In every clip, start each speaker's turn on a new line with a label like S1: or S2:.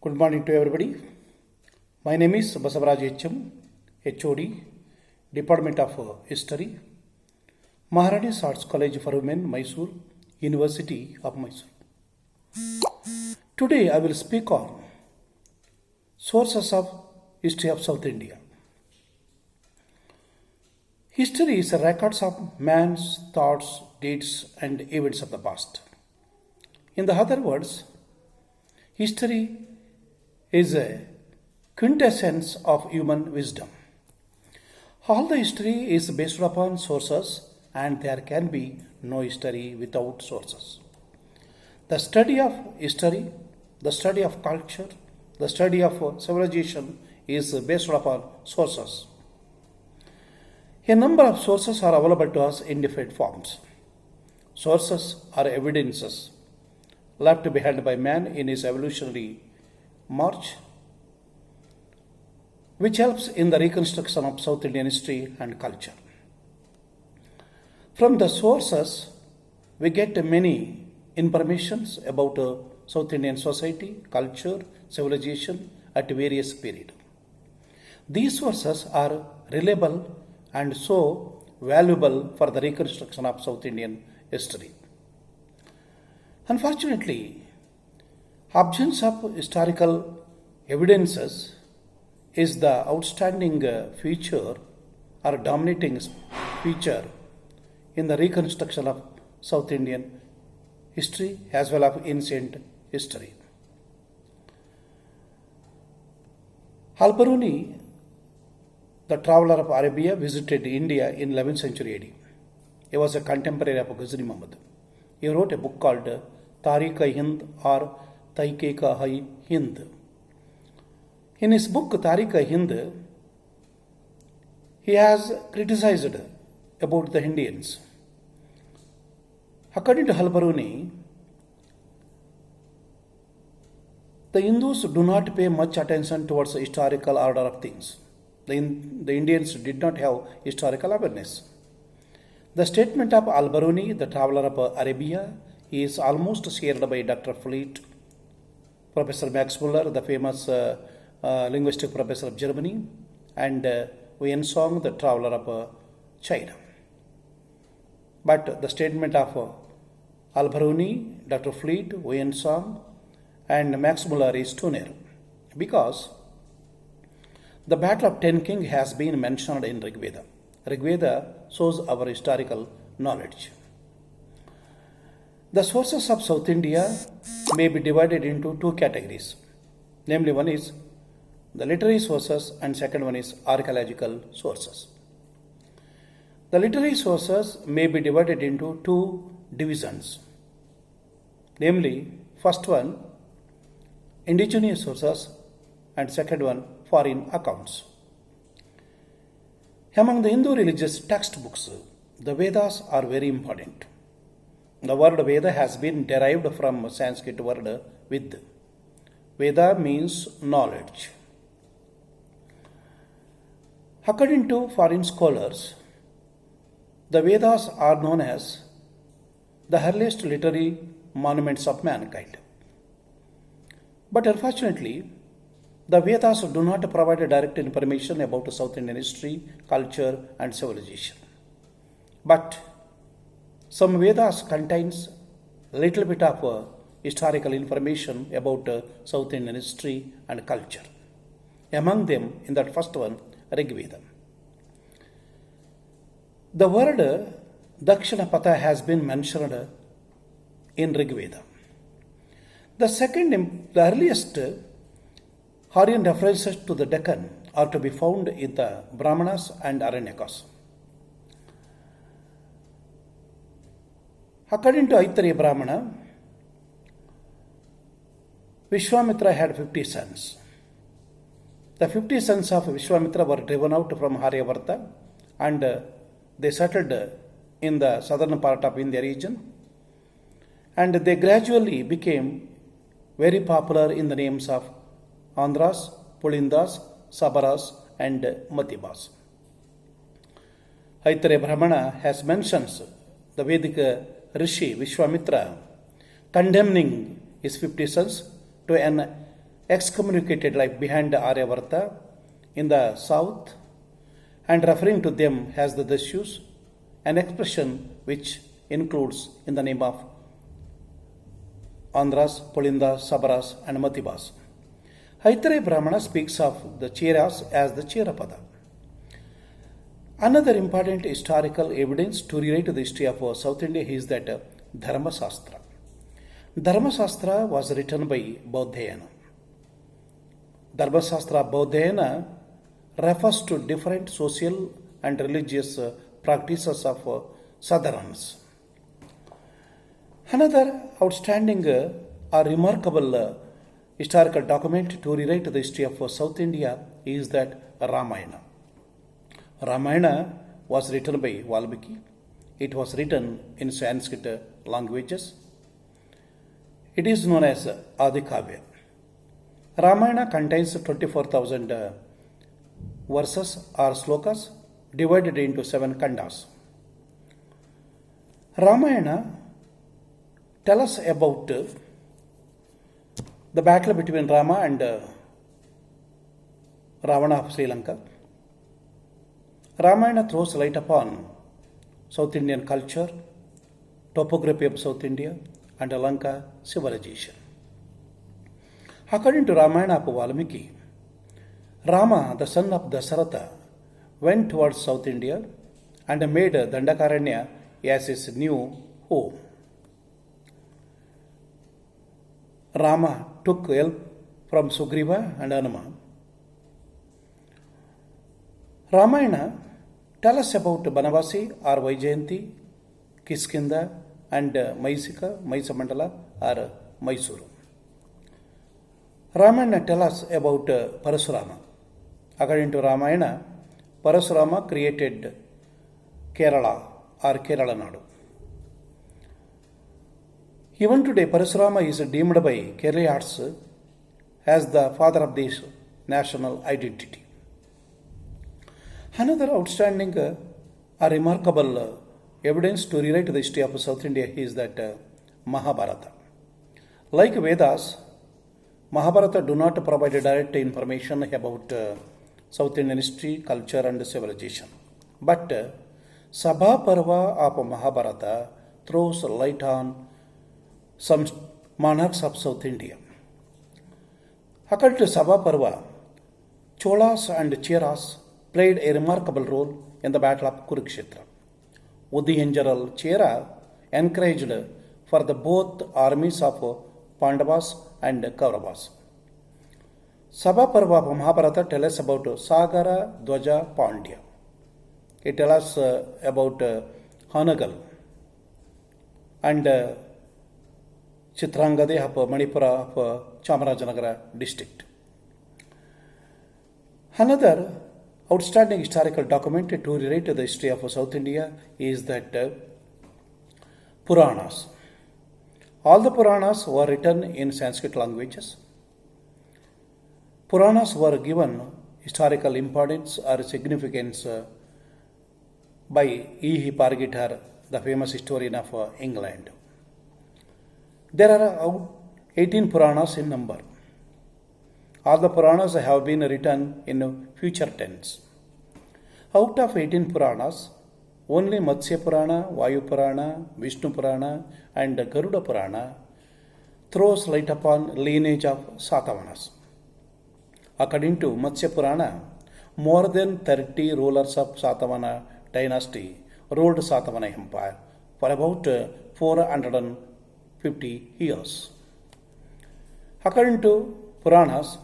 S1: Good morning to everybody. My name is Basavaraj H.M., HOD, Department of History, Maharani's Arts College for Women, Mysore, University of Mysore. Today I will speak on sources of history of South India. History is a records of man's thoughts, deeds, and events of the past. In the other words, history is a quintessence of human wisdom. All the history is based upon sources, and there can be no history without sources. The study of history, the study of culture, the study of civilization is based upon sources. A number of sources are available to us in different forms. Sources are evidences left behind by man in his evolutionary march, which helps in the reconstruction of South Indian history and culture. From the sources, we get many informations about South Indian society, culture, civilization at various periods. These sources are reliable and so valuable for the reconstruction of South Indian history. Unfortunately, absence of historical evidences is the outstanding feature or dominating feature in the reconstruction of South Indian history as well as ancient history. Al-Biruni, the traveler of Arabia, visited India in 11th century AD. He was a contemporary of Ghazni Muhammad. He wrote a book called Tarikh-i-Hind or Tahrikh-i-Hind. In his book Tarikh-i-Hind, he has criticized about the Indians. According to Al-Biruni, the Hindus do not pay much attention towards the historical order of things. The Indians did not have historical awareness. The statement of Al-Biruni, the traveler of Arabia, is almost shared by Dr. Fleet, Professor Max Muller, the famous linguistic professor of Germany, and Wensong, the traveler of China. But the statement of Al-Biruni, Dr. Fleet, Wensong, and Max Muller is too narrow, because the Battle of Ten King has been mentioned in Rig Veda. Rig Veda shows our historical knowledge. The sources of South India may be divided into two categories. Namely, one is the literary sources and second one is archaeological sources. The literary sources may be divided into two divisions. Namely, first one, indigenous sources, and second one, foreign accounts. Among the Hindu religious textbooks, the Vedas are very important. The word Veda has been derived from Sanskrit word Vid. Veda means knowledge. According to foreign scholars, the Vedas are known as the earliest literary monuments of mankind. But unfortunately, the Vedas do not provide direct information about South Indian history, culture, and civilization. But some Vedas contains a little bit of historical information about South Indian history and culture. Among them, in that first one, Rig Veda. The word Dakshinapatha has been mentioned in Rig Veda. The earliest Aryan references to the Deccan are to be found in the Brahmanas and Aranyakas. According to Aitareya Brahmana, Vishwamitra had 50 sons. The 50 sons of Vishwamitra were driven out from Aryavarta and they settled in the southern part of India region, and they gradually became very popular in the names of Andhras, Pulindas, Sabaras, and Matibas. Aitareya Brahmana has mentions the Vedic Rishi Vishwamitra condemning his 50 sons to an excommunicated like behind Aryavarta in the south and referring to them as the Dasyus, an expression which includes in the name of Andhras, Pulindas, Sabaras and Matibas. Aitareya Brahmana speaks of the Cheras as the Cherapada. Another important historical evidence to relate to the history of South India is that Dharma Shastra. Dharma Shastra was written by Bodhayana. Dharma Shastra Bodhayana refers to different social and religious practices of Sadharans. Another outstanding or remarkable historical document to rewrite the history of South India is that Ramayana. Ramayana was written by Valmiki. It was written in Sanskrit languages. It is known as Adikavya. Ramayana contains 24,000 verses or slokas divided into 7 kandas. Ramayana tells us about the battle between Rama and Ravana of Sri Lanka. Ramayana throws light upon South Indian culture, topography of South India, and Lanka civilization. According to Ramayana of Valmiki, Rama, the son of Dasaratha, went towards South India and made Dandakaranya as his new home. Rama took help from Sugriva and Hanuman. Ramayana tells us about Banavasi or Vaijayanti, Kiskinda and Maisika, Maisamandala or Mysuru. Ramayana tells us about Parasurama. According to Ramayana, Parasurama created Kerala or Kerala Nadu. Even today, Parasurama is deemed by Keralites as the father of this national identity. Another outstanding or remarkable evidence to relate to the history of South India is that Mahabharata. Like Vedas, Mahabharata do not provide direct information about South Indian history, culture and civilization. But Sabha Parva of Mahabharata throws light on some monarchs of South India. According to Sabha Parva, Cholas and Cheras played a remarkable role in the battle of Kurukshetra. Udayan General Chera encouraged for the both armies of Pandavas and Kauravas. Sabha Parva of Mahabharata tells us about Sagara Dwaja Pandya. It tells us about Hanagal and Chitrangade of Manipura of Chamarajanagar district. Another outstanding historical document to relate to the history of South India is that Puranas. All the Puranas were written in Sanskrit languages. Puranas were given historical importance or significance by E. Pargitar, the famous historian of England. There are 18 Puranas in number. All the Puranas have been written in future tense. Out of 18 Puranas, only Matsya Purana, Vayu Purana, Vishnu Purana and Garuda Purana throws light upon lineage of Satavahanas. According to Matsya Purana, more than 30 rulers of Satavahana dynasty ruled Satavahana Empire for about 450 years. According to Puranas,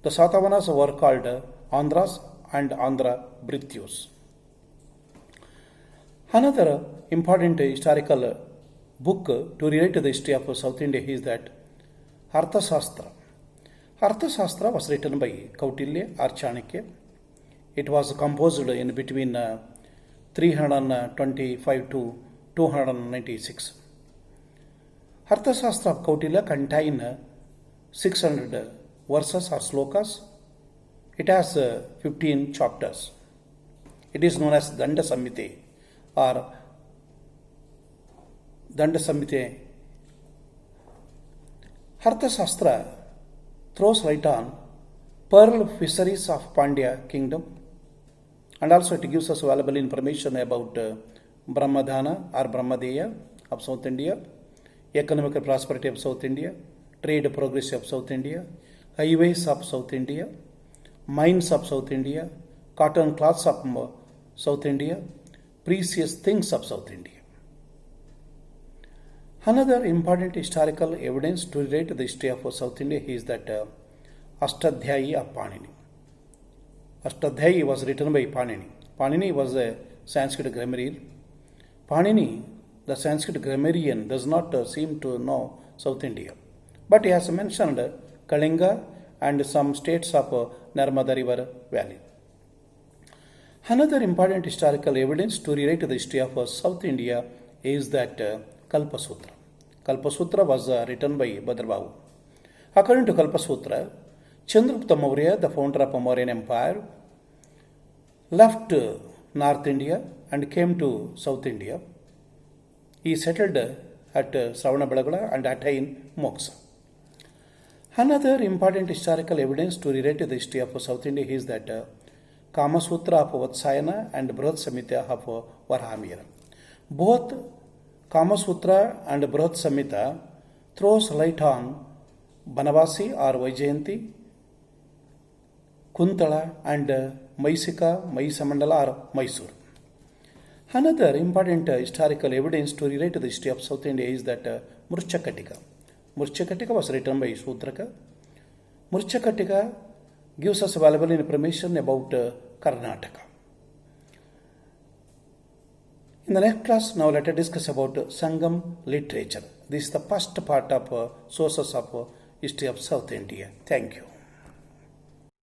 S1: the Satavahanas were called Andhras and Andhra Brithus. Another important historical book to relate to the history of South India is that Arthashastra. Arthashastra was written by Kautilya or Chanakya. It was composed in between 325 to 296. Arthashastra of Kautilya contains 600 verses or slokas. It has 15 chapters. It is known as Danda Samhita or Danda Samhita. Arthashastra throws light on pearl fisheries of Pandya kingdom, and also it gives us valuable information about Brahmadhana or Brahmadeya of South India, economic prosperity of South India, trade progress of South India, highways of South India, mines of South India, cotton cloths of South India, precious things of South India. Another important historical evidence to relate to the history of South India is that Ashtadhyayi of Panini. Ashtadhyayi was written by Panini. Panini was a Sanskrit grammarian. Panini, the Sanskrit grammarian, does not seem to know South India, but he has mentioned Kalinga and some states of Narmada River Valley. Another important historical evidence to relate to the history of South India is that Kalpasutra. Kalpasutra was written by Bhadrabahu. According to Kalpasutra, Chandragupta Maurya, the founder of Mauryan Empire, left North India and came to South India. He settled at Sravanabelagula and attained moksha. Another important historical evidence to relate to the history of South India is that Kamasutra of Vatsayana and Brihat Samhita of Varahamihira. Both Kamasutra and Brihat Samhita throws light on Banavasi or Vaijayanti, Kuntala and Maisika, Maisamandala or Mysore. Another important historical evidence to relate to the history of South India is that Murchakatika. Murchakatika was written by Sutraka. Murchakatika gives us valuable information about Karnataka. In the next class, now let us discuss about Sangam literature. This is the first part of sources of history of South India. Thank you.